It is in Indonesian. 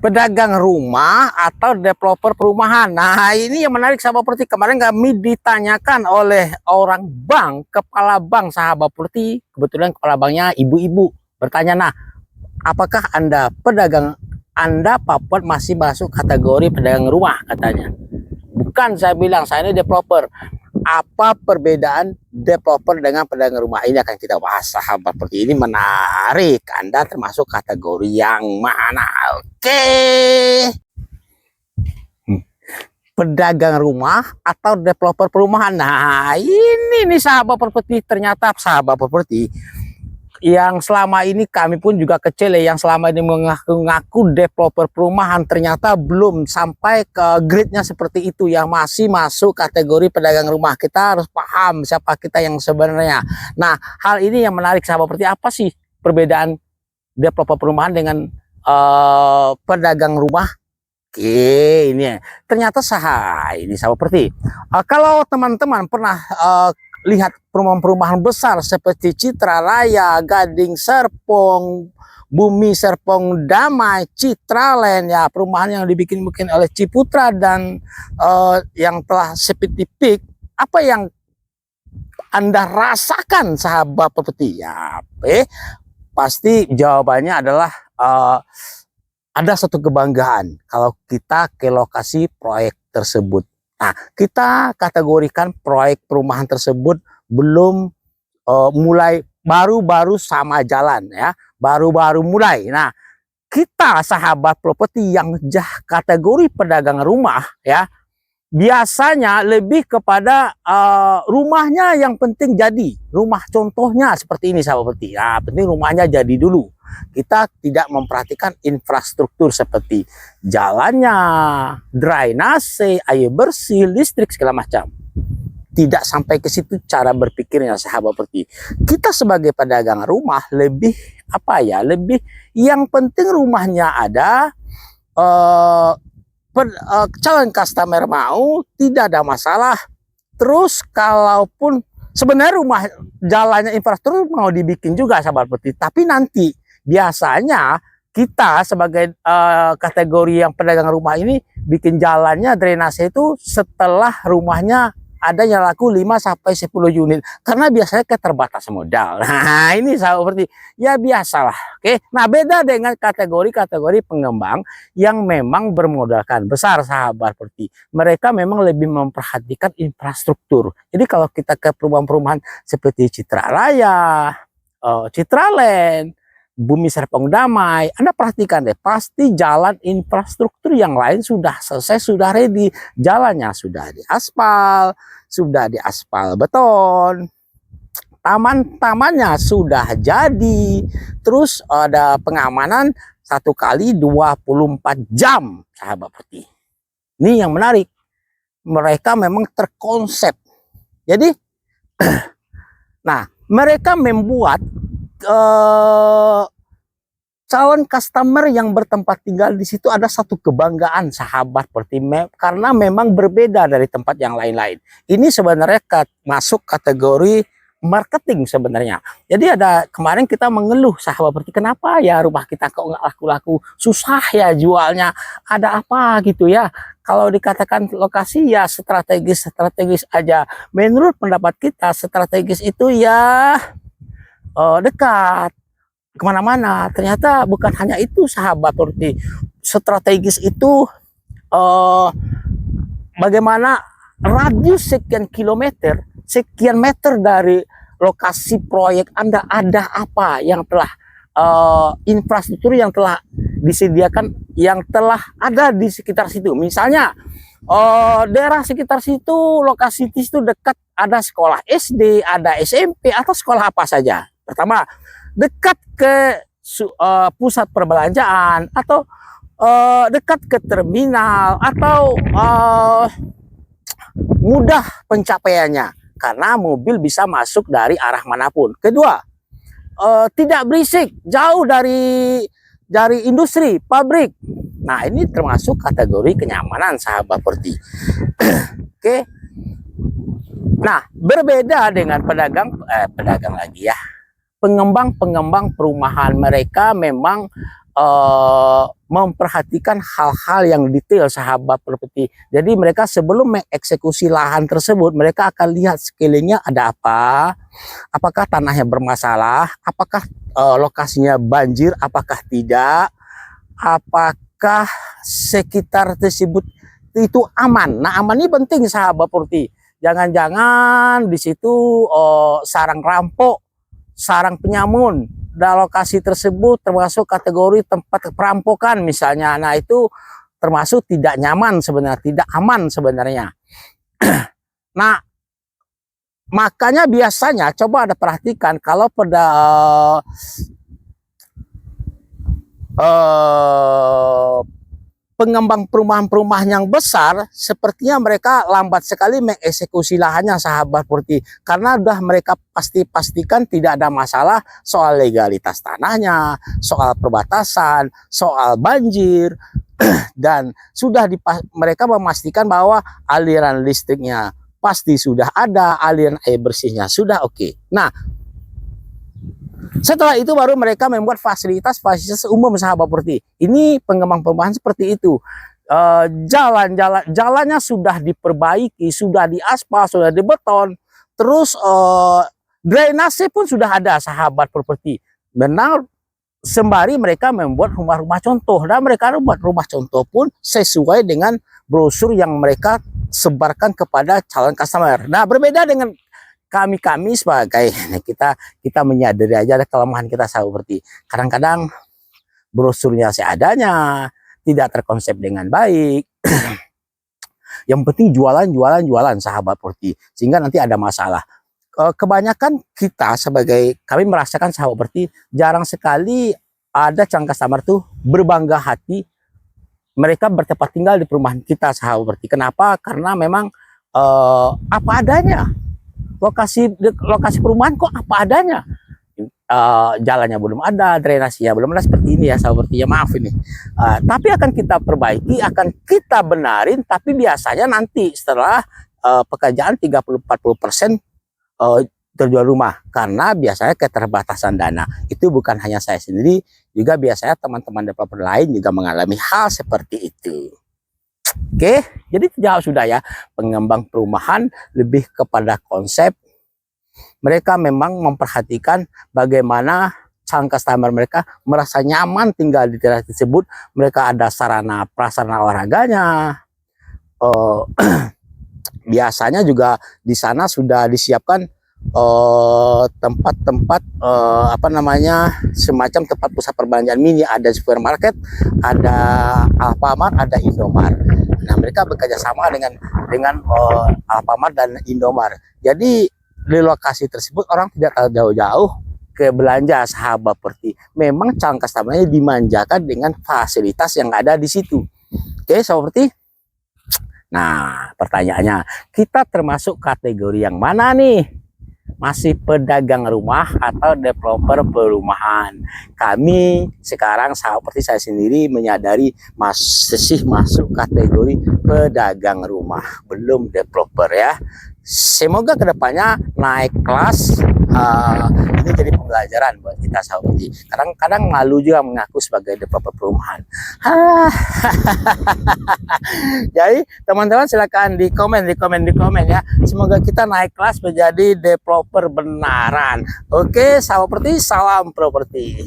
Pedagang rumah atau developer perumahan. Nah, ini yang menarik sahabat Properti. Kemarin kami ditanyakan oleh orang bank, kepala bank sahabat Properti. Kebetulan kepala banknya ibu-ibu. Bertanya, nah, apakah Anda pedagang, Anda Papua masih masuk kategori pedagang rumah katanya. Bukan, saya bilang, saya ini developer. Apa perbedaan developer dengan pedagang rumah? Ini akan kita bahas sahabat Properti. Ini menarik. Anda termasuk kategori yang mana? Oke. Pedagang rumah atau developer perumahan. Nah, ini nih sahabat Properti. Ternyata sahabat Properti, yang selama ini kami pun juga kecil ya, yang selama ini mengaku-ngaku developer perumahan, ternyata belum sampai ke grade-nya seperti itu, yang masih masuk kategori pedagang rumah. Kita harus paham siapa kita yang sebenarnya. Nah, hal ini yang menarik sahabat Properti. Apa sih perbedaan developer perumahan dengan pedagang rumah? Oke, ini ya. Ternyata ini sahabat Properti. Kalau teman-teman pernah lihat perumahan-perumahan besar seperti Citra Raya, Gading Serpong, Bumi Serpong Damai, Citraland, ya, perumahan yang dibikin mungkin oleh Ciputra dan yang telah seperti Peak. Apa yang Anda rasakan sahabat Properti? Ya, pasti jawabannya adalah ada satu kebanggaan kalau kita ke lokasi proyek tersebut. Nah, kita kategorikan proyek perumahan tersebut belum mulai, baru-baru sama jalan ya, baru-baru mulai. Nah, kita sahabat Properti yang kategori pedagang rumah ya, biasanya lebih kepada rumahnya yang penting jadi. Rumah contohnya seperti ini sahabat Properti. Ya, penting rumahnya jadi dulu. Kita tidak memperhatikan infrastruktur seperti jalannya, drainase, air bersih, listrik, segala macam. Tidak sampai ke situ cara berpikirnya sahabat Properti. Kita sebagai pedagang rumah lebih apa ya? Lebih yang penting rumahnya ada, calon customer mau, tidak ada masalah. Terus kalaupun sebenarnya rumah jalannya infrastruktur mau dibikin juga sahabat Properti, tapi nanti biasanya kita sebagai kategori yang pedagang rumah ini bikin jalannya, drainase itu setelah rumahnya ada yang laku 5-10 unit, karena biasanya keterbatasan modal. Nah, ini seperti ya biasalah. Oke, nah beda dengan kategori-kategori pengembang yang memang bermodalkan besar sahabat Properti. Mereka memang lebih memperhatikan infrastruktur. Jadi kalau kita ke perumahan-perumahan seperti Citra Raya, Citraland, Bumi Serpong Damai, Anda perhatikan deh, pasti jalan infrastruktur yang lain sudah selesai, sudah ready. Jalannya sudah diaspal, beton, taman-tamannya sudah jadi, terus ada pengamanan 1x24 jam sahabat Properti. Ini yang menarik, mereka memang terkonsep. Jadi nah, mereka membuat calon customer yang bertempat tinggal di situ ada satu kebanggaan sahabat Properti, karena memang berbeda dari tempat yang lain-lain. Ini sebenarnya masuk kategori marketing sebenarnya. Jadi ada kemarin kita mengeluh sahabat Properti, kenapa ya rumah kita kok nggak laku-laku, susah ya jualnya, ada apa gitu ya. Kalau dikatakan lokasi ya strategis aja. Menurut pendapat kita strategis itu ya dekat kemana-mana. Ternyata bukan hanya itu sahabat Properti. Strategis itu bagaimana radius sekian kilometer, sekian meter dari lokasi proyek Anda ada apa yang telah infrastruktur yang telah disediakan, yang telah ada di sekitar situ. Misalnya daerah sekitar situ, lokasi itu dekat ada sekolah SD, ada SMP, atau sekolah apa saja. Pertama, dekat ke pusat perbelanjaan, atau dekat ke terminal, atau mudah pencapaiannya karena mobil bisa masuk dari arah manapun. Kedua, tidak berisik, jauh dari industri, pabrik. Nah, ini termasuk kategori kenyamanan sahabat Properti. Oke. Nah, berbeda dengan pedagang lagi ya, pengembang perumahan. Mereka memang memperhatikan hal-hal yang detail sahabat properti. Jadi mereka sebelum mengeksekusi lahan tersebut, mereka akan lihat sekelilingnya ada apa, apakah tanahnya bermasalah, apakah lokasinya banjir, apakah tidak, apakah sekitar tersebut itu aman. Nah, aman ini penting sahabat properti. Jangan-jangan di situ sarang rampok, sarang penyamun, dan lokasi tersebut termasuk kategori tempat perampokan misalnya. Nah, itu termasuk tidak nyaman sebenarnya, tidak aman sebenarnya. Nah, makanya biasanya coba Anda perhatikan kalau pada pengembang perumahan-perumahan yang besar, sepertinya mereka lambat sekali mengeksekusi lahannya sahabat properti, karena udah mereka pastikan tidak ada masalah soal legalitas tanahnya, soal perbatasan, soal banjir, dan sudah mereka memastikan bahwa aliran listriknya pasti sudah ada, aliran air bersihnya sudah oke. Nah, setelah itu baru mereka membuat fasilitas umum sahabat properti. Ini pengembang perumahan seperti itu. Jalannya sudah diperbaiki, sudah diaspal, sudah dibeton. Terus drainase pun sudah ada sahabat properti. Benar, sembari mereka membuat rumah-rumah contoh, dan mereka membuat rumah contoh pun sesuai dengan brosur yang mereka sebarkan kepada calon customer. Nah, berbeda dengan kami sebagai kita menyadari aja ada kelemahan kita seperti kadang-kadang brosurnya seadanya, tidak terkonsep dengan baik. Yang penting jualan sahabat properti, sehingga nanti ada masalah. Kebanyakan kita sebagai kami merasakan sahabat properti, jarang sekali ada calon customer tuh berbangga hati mereka bertempat tinggal di perumahan kita sahabat properti. Kenapa? Karena memang apa adanya. Lokasi perumahan kok apa adanya, jalannya belum ada, drainasinya belum ada, seperti ini ya seperti ya, maaf ini. Tapi akan kita perbaiki, akan kita benarin, tapi biasanya nanti setelah pekerjaan 30-40% terjual rumah, karena biasanya keterbatasan dana. Itu bukan hanya saya sendiri, juga biasanya teman-teman developer lain juga mengalami hal seperti itu. Oke, jadi jauh sudah ya, pengembang perumahan lebih kepada konsep. Mereka memang memperhatikan bagaimana calon customer mereka merasa nyaman tinggal di daerah tersebut. Mereka ada sarana prasarana olahraganya. Biasanya juga di sana sudah disiapkan tempat-tempat apa namanya, semacam tempat pusat perbelanjaan mini, ada supermarket, ada Alfamart, ada Indomart. Nah, mereka bekerja sama dengan Alfamart dan Indomart. Jadi di lokasi tersebut orang tidak jauh-jauh ke belanja sahabat properti. Memang calon customer-nya dimanjakan dengan fasilitas yang ada di situ. Oke, seperti. Nah, pertanyaannya, kita termasuk kategori yang mana nih? Masih pedagang rumah atau developer perumahan? Kami sekarang seperti saya sendiri menyadari masih masuk kategori pedagang rumah, belum developer ya. Semoga kedepannya naik kelas. Ini jadi pembelajaran buat kita sahabat. Kadang-kadang malu juga mengaku sebagai developer perumahan. Jadi teman-teman silakan di komen ya. Semoga kita naik kelas menjadi developer benaran. Oke, sahabat properti, salam properti.